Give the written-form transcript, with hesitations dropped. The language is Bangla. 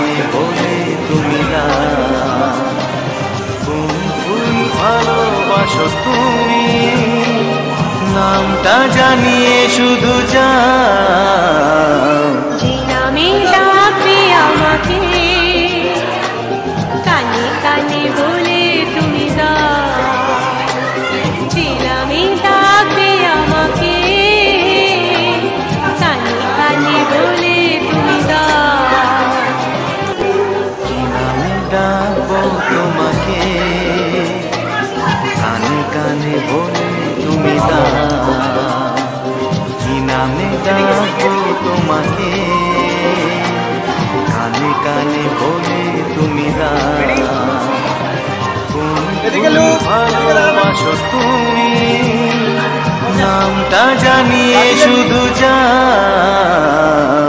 কানে বলে তুমি কোন ফুল ভালোবাসো তুমি, নামটা জানিয়ে শুধু যাও। যে নামে ডাকবে আমাকে কানে কানে বলে তুমি দাও। যে নামে ডাকবে আমাকে কানে কানে বলে তুমি দাও। কি নামে ডাকবো তোমাকে কানে কানে বলে তুমি কি নামে ডাকবো তোমাকে কানে কানে বলে তুমি ভালোবাসো তুমি, নামটা জানিয়ে শুধু যাও।